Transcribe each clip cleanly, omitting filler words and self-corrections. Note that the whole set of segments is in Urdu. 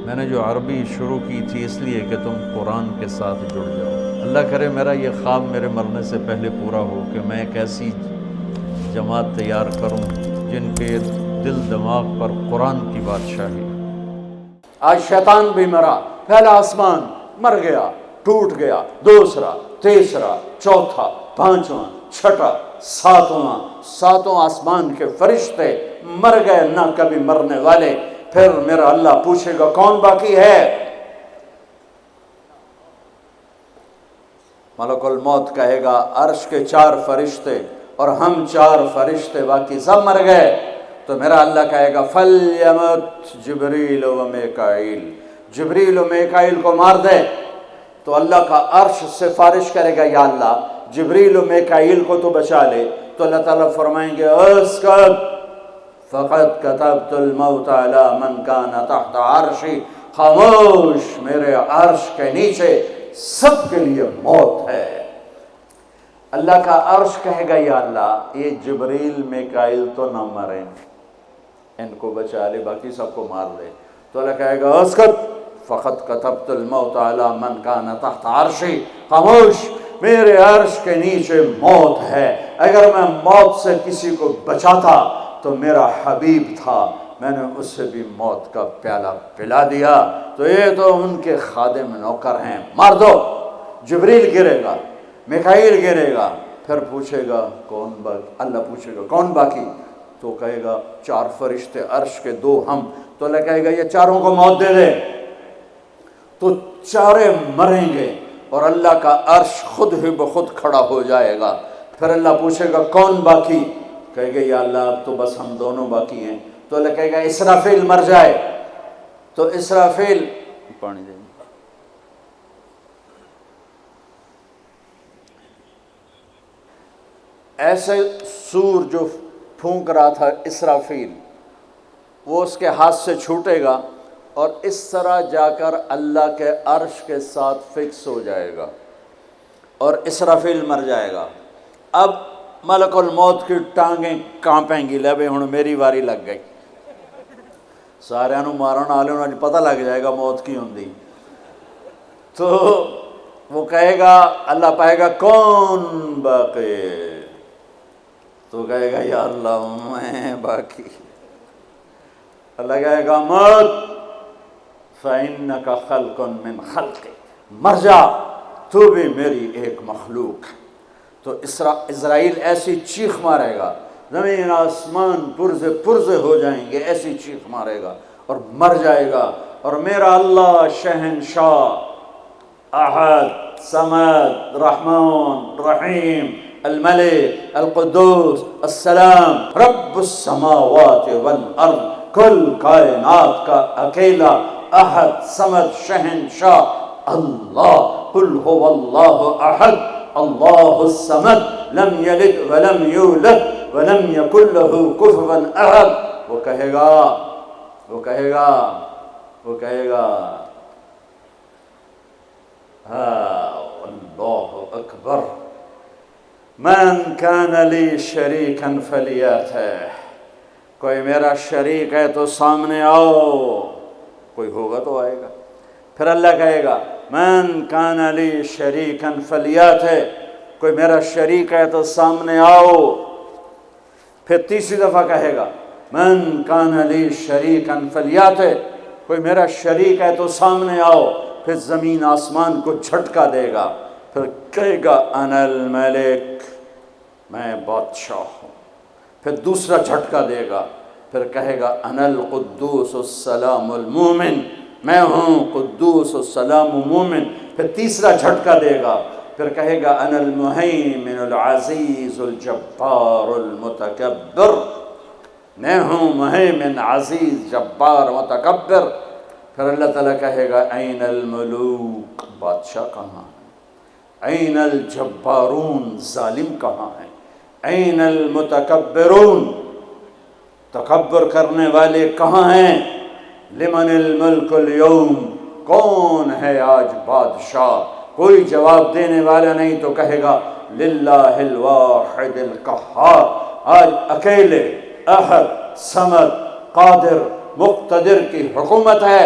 میں نے جو عربی شروع کی تھی اس لیے کہ تم قرآن کے ساتھ جڑ جاؤ۔ اللہ کرے میرا یہ خواب میرے مرنے سے پہلے پورا ہو کہ میں ایک ایسی جماعت تیار کروں جن کے دل دماغ پر قرآن کی بادشاہی۔ آج شیطان بھی مرا، پہلا آسمان مر گیا، ٹوٹ گیا، دوسرا، تیسرا، چوتھا، پانچواں، چھٹا، ساتواں آسمان کے فرشتے مر گئے، نہ کبھی مرنے والے۔ پھر میرا اللہ پوچھے گا کون باقی ہے؟ ملک الموت کہے گا عرش کے 4 فرشتے اور ہم 4 فرشتے باقی سب مر گئے۔ تو میرا اللہ کہے گا فَلْيَمُتْ جبریل و میکائیل، جبریل و میکائیل کو مار دے۔ تو اللہ کا عرش سفارش کرے گا یا اللہ جبریل و میکائیل کو تو بچا لے۔ تو اللہ تعالیٰ فرمائیں گے اسکت فقد كتبت الموت على من كان تحت عرشی، خاموش، میرے عرش کے نیچے سب کے لیے موت ہے۔ اللہ کا عرش کہے گا یا اللہ یہ جبریل میکائیل تو نہ مریں، ان کو بچا لے، باقی سب کو مار دے۔ تو اللہ کہے گا اسکت فقد كتبت الموت على من كان تحت عرشی، خاموش، میرے عرش کے نیچے موت ہے۔ اگر میں موت سے کسی کو بچاتا تو میرا حبیب تھا، میں نے اسے بھی موت کا پیالہ پلا دیا، تو یہ تو ان کے خادم نوکر ہیں، مار دو۔ جبریل گرے گا، میکائیل گرے گا، پھر پوچھے گا کون باقی؟ اللہ پوچھے گا کون باقی؟ تو کہے گا 4 فرشتے عرش کے 2 ہم۔ تو اللہ کہے گا یہ 4 کو موت دے دے۔ تو 4 مریں گے اور اللہ کا عرش خود ہی بخود کھڑا ہو جائے گا۔ پھر اللہ پوچھے گا کون باقی؟ کہے گا یا اللہ اب تو بس ہم دونوں باقی ہیں۔ تو اللہ کہے گا اسرافیل مر جائے۔ تو اسرافیل پانی دیں، ایسے سور جو پھونک رہا تھا اسرافیل، وہ اس کے ہاتھ سے چھوٹے گا اور اس طرح جا کر اللہ کے عرش کے ساتھ فکس ہو جائے گا اور اسرافیل مر جائے گا۔ اب ملک الموت کی ٹانگیں کانپیں گی، لے بھئی ہن میری واری لگ گئی، سارے نو مارن والے انہوں پتہ لگ جائے گا موت کی ہوندی۔ تو وہ کہے گا، اللہ پائے گا کون باقی؟ تو کہے گا یا اللہ میں باقی۔ اللہ کہے گا موت فَإِنَّكَ خَلْقٌ مِّن خَلْقِ، مر جا، تو بھی میری ایک مخلوق ہے۔ تو اسرائیل ایسی چیخ مارے گا، زمین آسمان پرزے پرزے ہو جائیں گے، ایسی چیخ مارے گا اور مر جائے گا۔ اور میرا اللہ شہنشاہ، احد، صمد، رحمان، رحیم، الملک، القدوس، السلام، رب السماوات والارض، کل کائنات کا اکیلا احد، صمد، شہنشاہ اللہ، قل هو اللہ احد اللہ الصمد لم یلد ولم یولد ولم یکن له کفوا احد۔ وہ کہے گا اللہ اکبر، من کان لی شریکا فلیاتہ، کوئی میرا شریک ہے تو سامنے آؤ، کوئی ہوگا تو آئے گا۔ پھر اللہ کہے گا من کان لی شریکا فلیاتہ، کوئی میرا شریک ہے تو سامنے آؤ۔ پھر تیسری دفعہ کہے گا من کان لی شریکا فلیاتہ، کوئی میرا شریک ہے تو سامنے آؤ۔ پھر زمین آسمان کو جھٹکا دے گا، پھر کہے گا انا الملک، میں بادشاہ ہوں۔ پھر دوسرا جھٹکا دے گا، پھر کہے گا انا القدوس السلام المومن، میں ہوں قدوس السلام مومن۔ پھر تیسرا جھٹکا دے گا، پھر کہے گا انا المہیمن العزیز الجبار المتکبر، میں ہوں مہیمن، عزیز، جبار، متکبر۔ پھر اللہ تعالیٰ کہے گا این الملوک، بادشاہ کہاں ہے؟ این الجبارون، ظالم کہاں ہے؟ این المتکبرون، تکبر کرنے والے کہاں ہیں؟ لمن الملک اليوم، کون ہے آج بادشاہ؟ کوئی جواب دینے والا نہیں، تو کہے گا للہ الواحد القہار، آج اکیلے احد، صمد، قادر، مقتدر کی حکومت ہے۔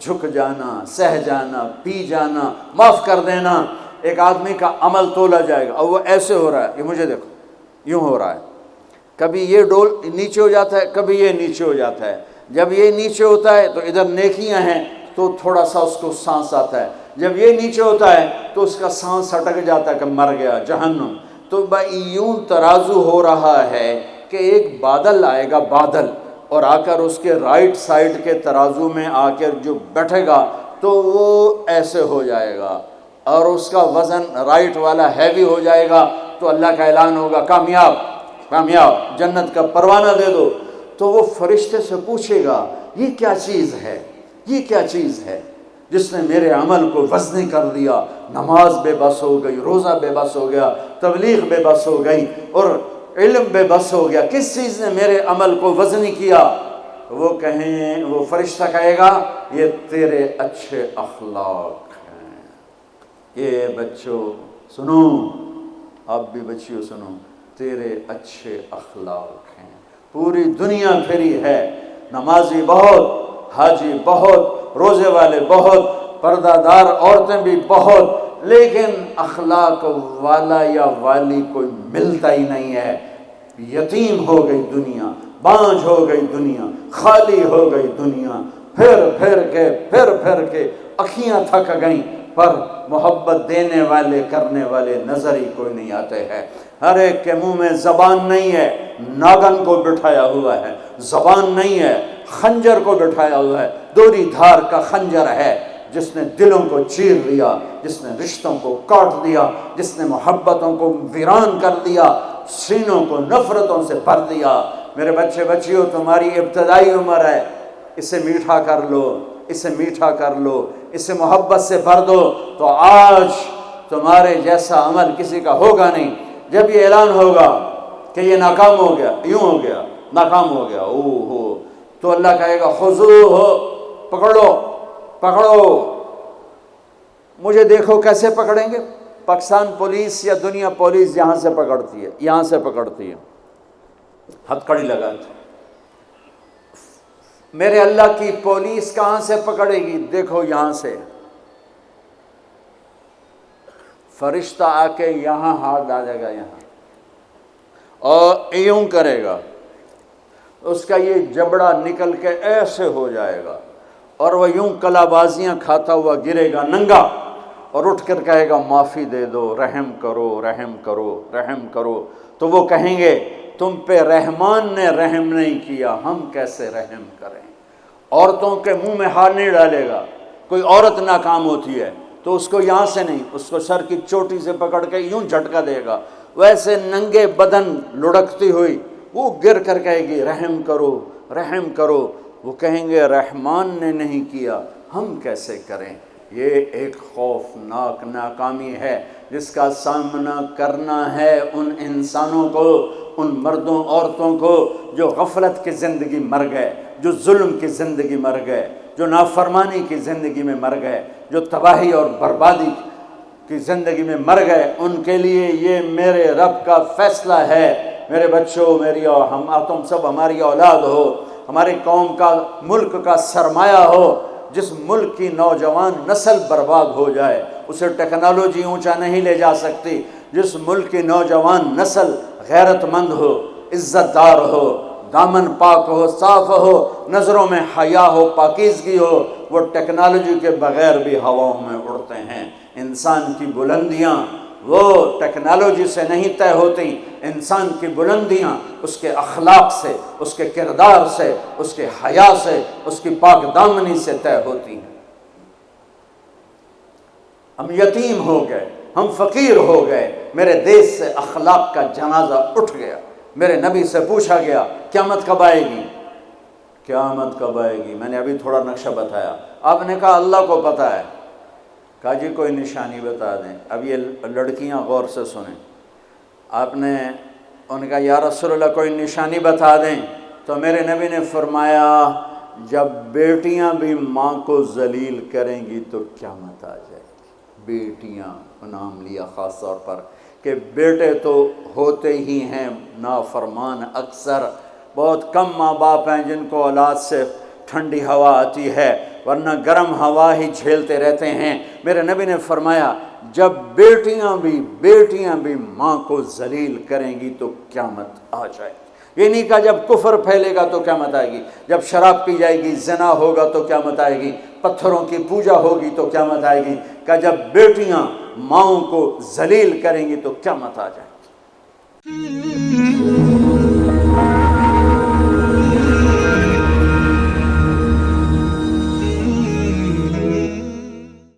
جھک جانا، سہ جانا، پی جانا، معاف کر دینا، ایک آدمی کا عمل تولا جائے گا، اور وہ ایسے ہو رہا ہے، یہ مجھے دیکھو یوں ہو رہا ہے، کبھی یہ ڈول نیچے ہو جاتا ہے، کبھی یہ نیچے ہو جاتا ہے، جب یہ نیچے ہوتا ہے تو ادھر نیکیاں ہیں تو تھوڑا سا اس کو سانس آتا ہے، جب یہ نیچے ہوتا ہے تو اس کا سانس ہٹک جاتا ہے کہ مر گیا جہنم۔ تو بھائی یوں ترازو ہو رہا ہے کہ ایک بادل آئے گا، بادل، اور آ کر اس کے رائٹ سائڈ کے ترازو میں آ کر جو بیٹھے گا تو وہ ایسے ہو جائے گا، اور اس کا وزن رائٹ والا ہیوی ہو جائے گا، تو اللہ کا اعلان ہوگا کامیاب کامیاب، جنت کا پروانہ دے دو۔ تو وہ فرشتے سے پوچھے گا یہ کیا چیز ہے، یہ کیا چیز ہے جس نے میرے عمل کو وزنی کر دیا؟ نماز بے بس ہو گئی، روزہ بے بس ہو گیا، تبلیغ بے بس ہو گئی، اور علم بے بس ہو گیا، کس چیز نے میرے عمل کو وزنی کیا؟ وہ کہیں، وہ فرشتہ کہے گا یہ تیرے اچھے اخلاق ہیں۔ یہ بچوں سنو، آپ بھی بچیوں سنو، تیرے اچھے اخلاق ہیں۔ پوری دنیا پھری ہے، نمازی بہت، حاجی بہت، روزے والے بہت، پردہ دار عورتیں بھی بہت، لیکن اخلاق والا یا والی کوئی ملتا ہی نہیں ہے۔ یتیم ہو گئی دنیا، بانجھ ہو گئی دنیا، خالی ہو گئی دنیا، پھر کے اکھیاں تھک گئیں، پر محبت دینے والے کرنے والے نظر ہی کوئی نہیں آتے ہیں۔ ہر ایک کے منہ میں زبان نہیں ہے، ناگن کو بٹھایا ہوا ہے، زبان نہیں ہے، خنجر کو بٹھایا ہوا ہے، دوری دھار کا خنجر ہے، جس نے دلوں کو چیر دیا، جس نے رشتوں کو کاٹ دیا، جس نے محبتوں کو ویران کر دیا، سینوں کو نفرتوں سے بھر دیا۔ میرے بچے بچیوں، تمہاری ابتدائی عمر ہے، اسے میٹھا کر لو، اسے میٹھا کر لو، اسے محبت سے بھر دو، تو آج تمہارے جیسا عمل کسی کا ہوگا نہیں۔ جب یہ اعلان ہوگا کہ یہ ناکام ہو گیا، یوں ہو گیا، ناکام ہو گیا، تو اللہ کہے گا خذوہ، پکڑو۔ مجھے دیکھو کیسے پکڑیں گے؟ پاکستان پولیس یا دنیا پولیس یہاں سے پکڑتی ہے، یہاں سے پکڑتی ہے، ہتھکڑی لگاتی۔ میرے اللہ کی پولیس کہاں سے پکڑے گی؟ دیکھو یہاں سے، فرشتہ آ کے یہاں ہاتھ ڈالے گا، یہاں، اور یوں کرے گا، اس کا یہ جبڑا نکل کے ایسے ہو جائے گا، اور وہ یوں کلا بازیاں کھاتا ہوا گرے گا ننگا، اور اٹھ کر کہے گا معافی دے دو، رحم کرو، رحم کرو، رحم کرو۔ تو وہ کہیں گے تم پہ رحمان نے رحم نہیں کیا، ہم کیسے رحم کریں؟ عورتوں کے منہ میں ہاتھ نہیں ڈالے گا۔ کوئی عورت ناکام ہوتی ہے تو اس کو یہاں سے نہیں، اس کو سر کی چوٹی سے پکڑ کے یوں جھٹکا دے گا، ویسے ننگے بدن لڑکتی ہوئی وہ گر کر کہے گی رحم کرو، رحم کرو۔ وہ کہیں گے رحمان نے نہیں کیا، ہم کیسے کریں؟ یہ ایک خوفناک ناکامی ہے جس کا سامنا کرنا ہے ان انسانوں کو، ان مردوں عورتوں کو جو غفلت کی زندگی مر گئے، جو ظلم کی زندگی مر گئے، جو نافرمانی کی زندگی میں مر گئے، جو تباہی اور بربادی کی زندگی میں مر گئے۔ ان کے لیے یہ میرے رب کا فیصلہ ہے۔ میرے بچوں، تم سب ہماری اولاد ہو، ہماری قوم کا، ملک کا سرمایہ ہو۔ جس ملک کی نوجوان نسل برباد ہو جائے اسے ٹیکنالوجی اونچا نہیں لے جا سکتی۔ جس ملک کی نوجوان نسل غیرت مند ہو، عزت دار ہو، دامن پاک ہو، صاف ہو، نظروں میں حیا ہو، پاکیزگی ہو، وہ ٹیکنالوجی کے بغیر بھی ہواؤں میں اڑتے ہیں۔ انسان کی بلندیاں وہ ٹیکنالوجی سے نہیں طے ہوتی، انسان کی بلندیاں اس کے اخلاق سے، اس کے کردار سے، اس کے حیا سے، اس کی پاک دامنی سے طے ہوتی ہیں۔ ہم یتیم ہو گئے، ہم فقیر ہو گئے، میرے دیش سے اخلاق کا جنازہ اٹھ گیا۔ میرے نبی سے پوچھا گیا قیامت کب آئے گی؟ قیامت کب آئے گی؟ میں نے ابھی تھوڑا نقشہ بتایا، آپ نے کہا اللہ کو پتہ ہے۔ کہا جی کوئی نشانی بتا دیں۔ اب یہ لڑکیاں غور سے سنیں۔ آپ نے ان کا یا رسول اللہ کوئی نشانی بتا دیں، تو میرے نبی نے فرمایا جب بیٹیاں بھی ماں کو ذلیل کریں گی تو قیامت آ جائے گی۔ بیٹیاں نام لیا خاص طور پر، کہ بیٹے تو ہوتے ہی ہیں نافرمان، اکثر بہت کم ماں باپ ہیں جن کو اولاد سے ٹھنڈی ہوا آتی ہے، ورنہ گرم ہوا ہی جھیلتے رہتے ہیں۔ میرے نبی نے فرمایا جب بیٹیاں بھی ماں کو ذلیل کریں گی تو قیامت آ جائے گی۔ یہ نہیں کہا جب کفر پھیلے گا تو قیامت آئے گی، جب شراب پی جائے گی، زنا ہوگا تو قیامت آئے گی، پتھروں کی پوجا ہوگی تو قیامت آئے گی، کہ جب بیٹیاں ماؤں کو ذلیل کریں گی تو قیامت آ جائے گی۔